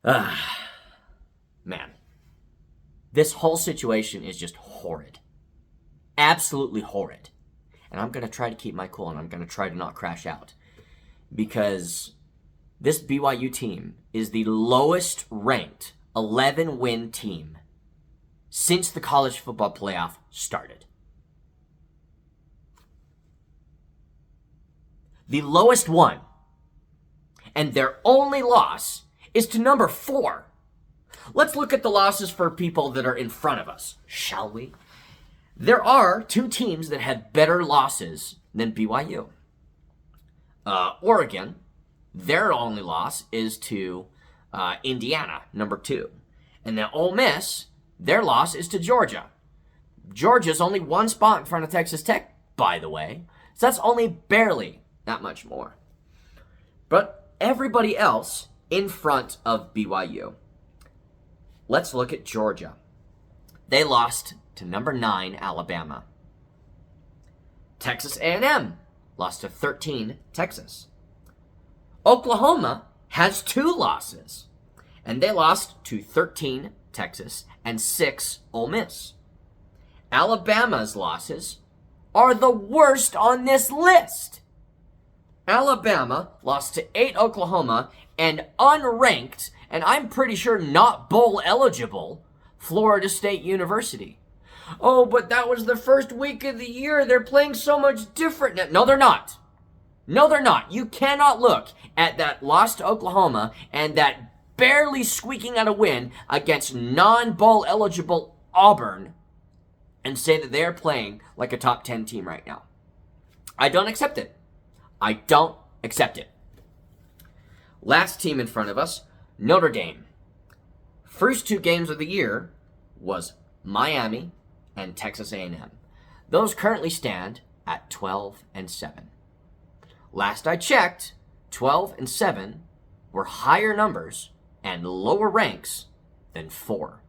Ah, man. This whole situation is just horrid. Absolutely horrid. And I'm going to try to keep my cool and I'm going to try to not crash out. Because this BYU team is the lowest ranked 11-win team since the college football playoff started. The lowest one. And their only loss is to number 4. Let's look at the losses for people that are in front of us, shall we? There are 2 teams that had better losses than BYU. Oregon, their only loss is to Indiana, number 2. And then Ole Miss, their loss is to Georgia. Georgia's only 1 spot in front of Texas Tech, by the way. So that's only barely that much more. But everybody else in front of BYU. Let's look at Georgia. They lost to number 9, Alabama. Texas A&M lost to 13, Texas. Oklahoma has 2 losses, and they lost to 13, Texas, and 6, Ole Miss. Alabama's losses are the worst on this list. Alabama lost to 8, Oklahoma, and unranked, and I'm pretty sure not bowl eligible, Florida State University. Oh, but that was the first week of the year. They're playing so much different. No, they're not. No, they're not. You cannot look at that loss to Oklahoma and that barely squeaking out a win against non-bowl eligible Auburn and say that they're playing like a top 10 team right now. I don't accept it. I don't accept it. Last team in front of us, Notre Dame. First 2 games of the year was Miami and Texas A&M. Those currently stand at 12-7. Last I checked, 12-7 were higher numbers and lower ranks than 4,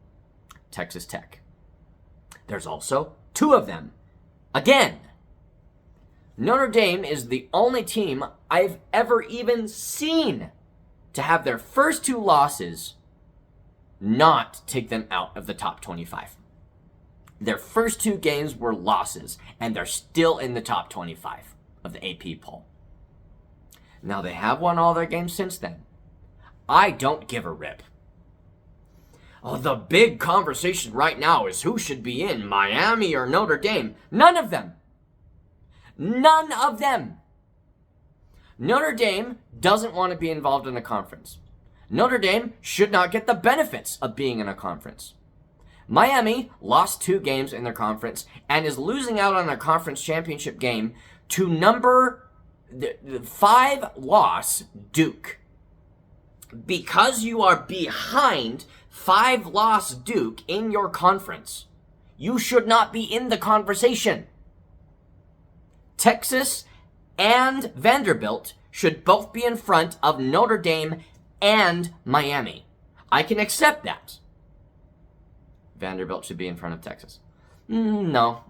Texas Tech. There's also 2 of them. Again, Notre Dame is the only team I've ever even seen to have their first 2 losses not take them out of the top 25. Their first 2 games were losses, and they're still in the top 25 of the AP poll. Now, they have won all their games since then. I don't give a rip. Oh, the big conversation right now is who should be in, Miami or Notre Dame. None of them. None of them. Notre Dame doesn't want to be involved in a conference. Notre Dame should not get the benefits of being in a conference. Miami lost 2 games in their conference and is losing out on a conference championship game to number 5 loss Duke. Because you are behind 5 loss Duke in your conference, you should not be in the conversation. Texas and Vanderbilt should both be in front of Notre Dame and Miami. I can accept that. Vanderbilt should be in front of Texas. No.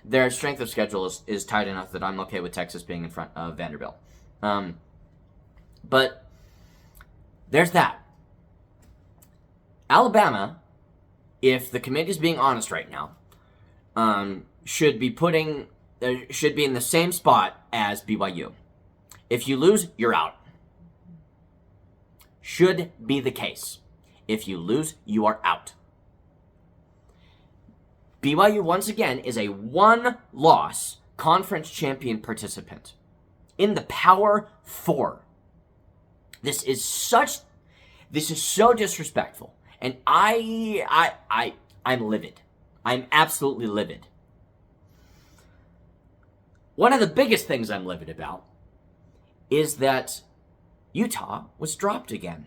Their strength of schedule is tight enough that I'm okay with Texas being in front of Vanderbilt. But there's that. Alabama, if the committee is being honest right now, should be in the same spot as BYU. If you lose, you're out. Should be the case. If you lose, you are out. BYU, once again, is a 1-loss conference champion participant in the Power 4. This is so disrespectful, and I'm livid. I'm absolutely livid. One of the biggest things I'm livid about is that Utah was dropped again.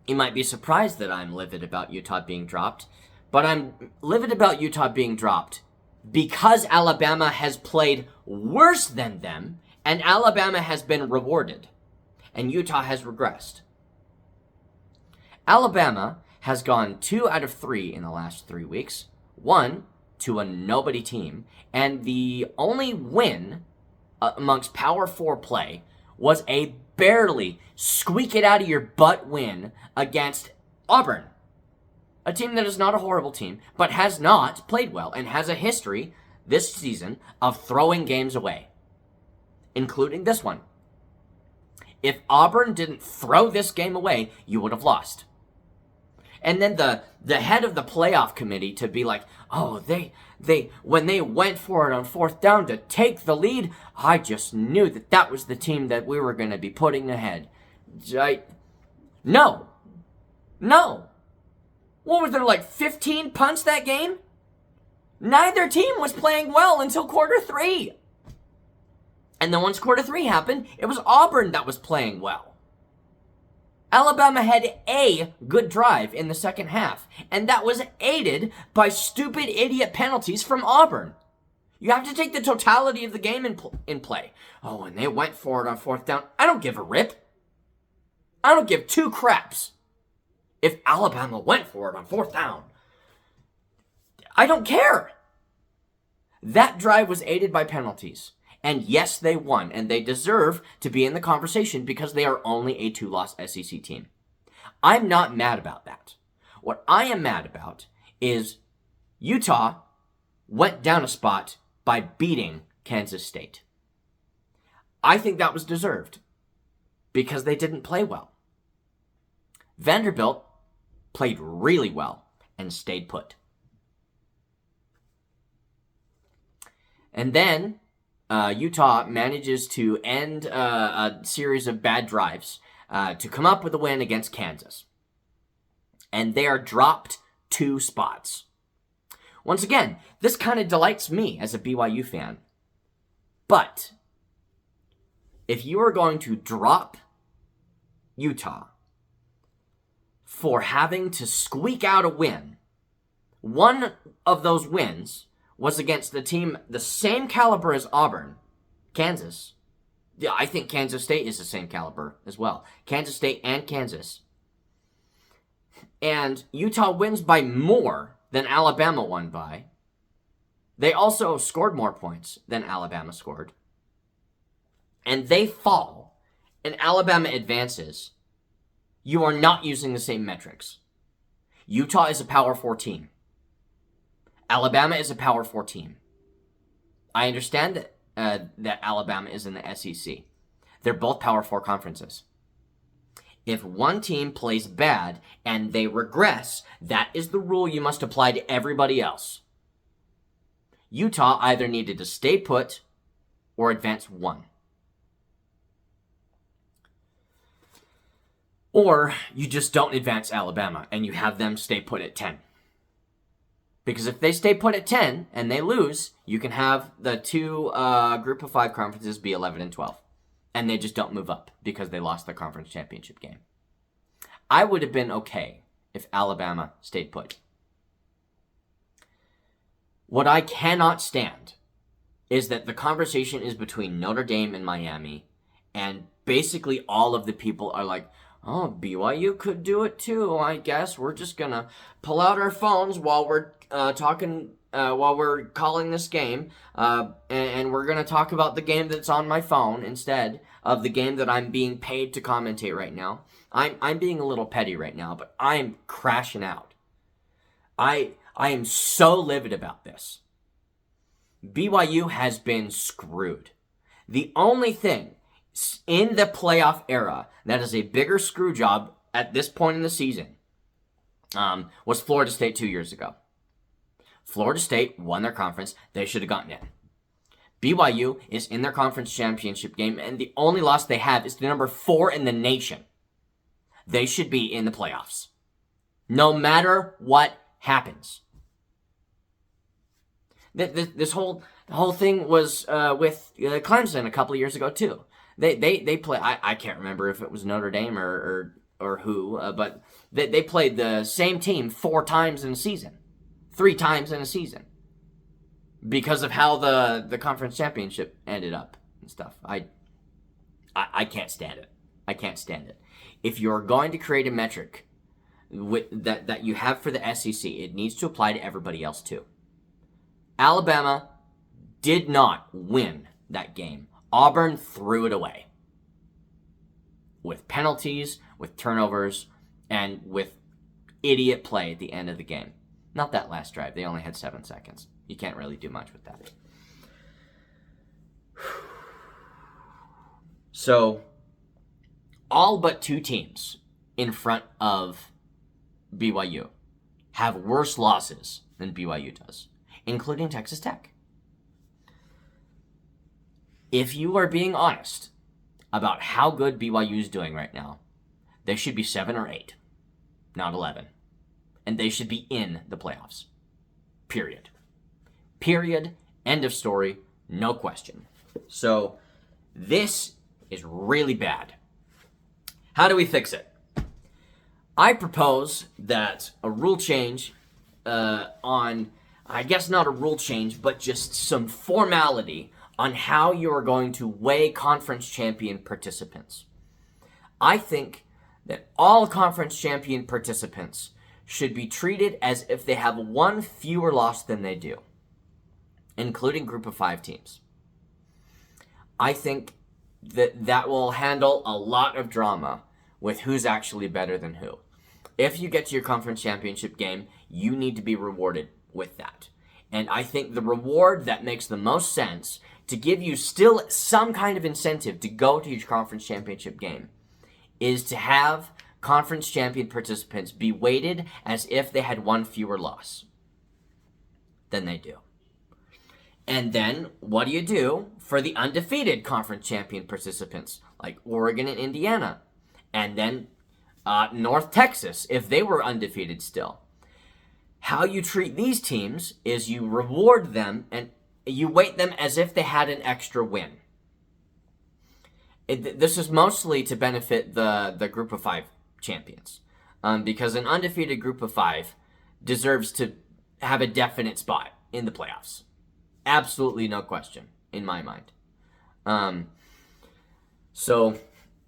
You might be surprised that I'm livid about Utah being dropped, but I'm livid about Utah being dropped because Alabama has played worse than them, and Alabama has been rewarded, and Utah has regressed. Alabama has gone 2 out of 3 in the last 3 weeks, 1 to a nobody team, and the only win amongst Power 4 play was a barely squeak it out of your butt win against Auburn. A team that is not a horrible team, but has not played well and has a history this season of throwing games away, including this one. If Auburn didn't throw this game away, you would have lost. And then the head of the playoff committee to be like, oh, they when they went for it on 4th down to take the lead, I just knew that was the team that we were going to be putting ahead. No. What was there, like 15 punts that game? Neither team was playing well until quarter 3. And then once quarter 3 happened, it was Auburn that was playing well. Alabama had a good drive in the second half, and that was aided by stupid idiot penalties from Auburn. You have to take the totality of the game in play. Oh, and they went for it on 4th down. I don't give a rip. I don't give 2 craps if Alabama went for it on 4th down. I don't care. That drive was aided by penalties. And yes, they won, and they deserve to be in the conversation because they are only a 2-loss SEC team. I'm not mad about that. What I am mad about is Utah went down a spot by beating Kansas State. I think that was deserved because they didn't play well. Vanderbilt played really well and stayed put. And then Utah manages to end a series of bad drives to come up with a win against Kansas. And they are dropped 2 spots. Once again, this kind of delights me as a BYU fan. But if you are going to drop Utah for having to squeak out a win, one of those wins was against the team the same caliber as Auburn, Kansas. Yeah, I think Kansas State is the same caliber as well. Kansas State and Kansas. And Utah wins by more than Alabama won by. They also scored more points than Alabama scored. And they fall, and Alabama advances. You are not using the same metrics. Utah is a Power 4 team. Alabama is a Power 4 team. I understand that Alabama is in the SEC. They're both Power 4 conferences. If one team plays bad and they regress, that is the rule you must apply to everybody else. Utah either needed to stay put or advance 1. Or you just don't advance Alabama and you have them stay put at 10. Because if they stay put at 10 and they lose, you can have the 2 group of 5 conferences be 11 and 12. And they just don't move up because they lost their conference championship game. I would have been okay if Alabama stayed put. What I cannot stand is that the conversation is between Notre Dame and Miami, and basically all of the people are like, oh, BYU could do it too, I guess. We're just going to pull out our phones while we're while we're calling this game, and we're going to talk about the game that's on my phone instead of the game that I'm being paid to commentate right now. I'm being a little petty right now, but I'm crashing out. I am so livid about this. BYU has been screwed. The only thing in the playoff era that is a bigger screw job at this point in the season was Florida State 2 years ago. Florida State won their conference. They should have gotten in. BYU is in their conference championship game, and the only loss they have is to number 4 in the nation. They should be in the playoffs, no matter what happens. This whole thing was with Clemson a couple of years ago too. They play. I can't remember if it was Notre Dame or who, but they played the same team 4 times in a season, 3 times in a season, because of how the conference championship ended up and stuff. I can't stand it. I can't stand it. If you're going to create a metric that you have for the SEC, it needs to apply to everybody else too. Alabama did not win that game. Auburn threw it away. with penalties, with turnovers, and with idiot play at the end of the game. Not that last drive. They only had 7 seconds. You can't really do much with that. So, all but 2 teams in front of BYU have worse losses than BYU does, including Texas Tech. If you are being honest about how good BYU is doing right now, they should be 7 or 8, not 11. And they should be in the playoffs. Period. Period. End of story. No question. So, this is really bad. How do we fix it? I propose that a rule change I guess not a rule change, but just some formality on how you are going to weigh conference champion participants. I think that all conference champion participants should be treated as if they have 1 fewer loss than they do, including group of 5 teams. I think that will handle a lot of drama with who's actually better than who. If you get to your conference championship game, you need to be rewarded with that. And I think the reward that makes the most sense to give you still some kind of incentive to go to your conference championship game is to have conference champion participants be weighted as if they had 1 fewer loss than they do. And then what do you do for the undefeated conference champion participants like Oregon and Indiana? And then North Texas, if they were undefeated still. How you treat these teams is you reward them and you weight them as if they had an extra win. This is mostly to benefit the group of 5 champions. Because an undefeated group of 5 deserves to have a definite spot in the playoffs. Absolutely no question, in my mind. So,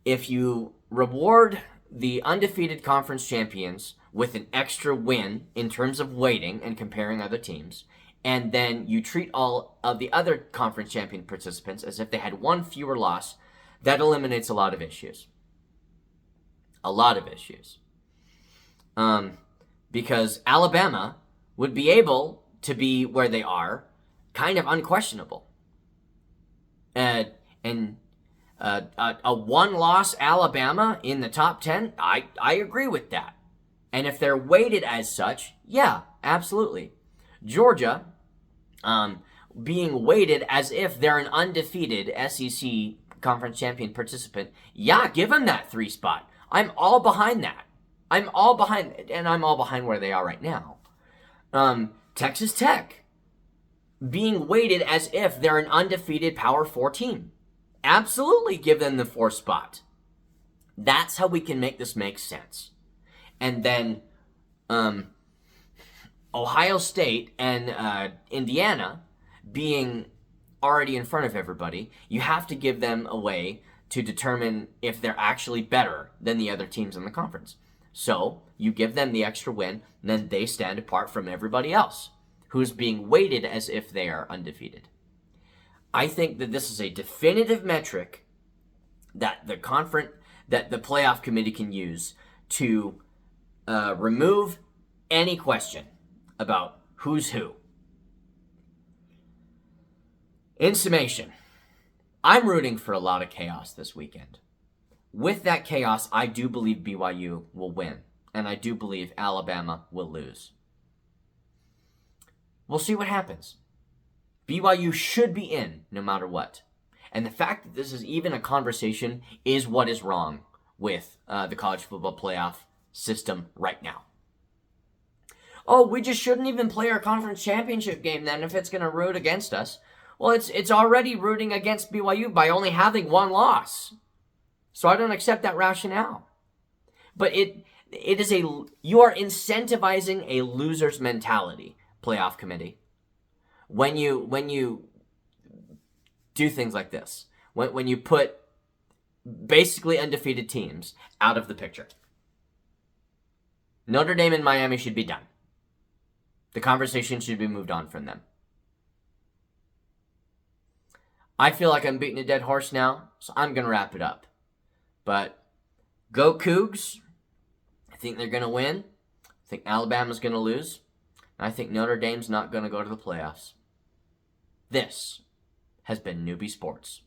if you reward the undefeated conference champions with an extra win in terms of weighting and comparing other teams, and then you treat all of the other conference champion participants as if they had 1 fewer loss, that eliminates a lot of issues. A lot of issues. Because Alabama would be able to be where they are, kind of unquestionable. And a 1-loss Alabama in the top 10, I agree with that. And if they're weighted as such, yeah, absolutely. Georgia, being weighted as if they're an undefeated SEC conference champion participant, yeah, give them that 3 spot. I'm all behind that. I'm all behind where they are right now. Texas Tech, being weighted as if they're an undefeated Power 4 team. Absolutely give them the 4th spot. That's how we can make this make sense. And then Ohio State and Indiana being already in front of everybody, you have to give them a way to determine if they're actually better than the other teams in the conference. So you give them the extra win, and then they stand apart from everybody else who's being weighted as if they are undefeated. I think that this is a definitive metric that the playoff committee can use to remove any question about who's who. In summation, I'm rooting for a lot of chaos this weekend. With that chaos, I do believe BYU will win, and I do believe Alabama will lose. We'll see what happens. BYU should be in no matter what. And the fact that this is even a conversation is what is wrong with the college football playoff system right now. Oh, we just shouldn't even play our conference championship game then if it's going to root against us. Well, it's already rooting against BYU by only having 1 loss. So I don't accept that rationale. But you are incentivizing a loser's mentality, playoff committee, when you do things like this. When you put basically undefeated teams out of the picture. Notre Dame and Miami should be done. The conversation should be moved on from them. I feel like I'm beating a dead horse now, so I'm going to wrap it up. But Go Cougs. I think they're going to win. I think Alabama's going to lose. And I think Notre Dame's not going to go to the playoffs. This has been Newbie Sports.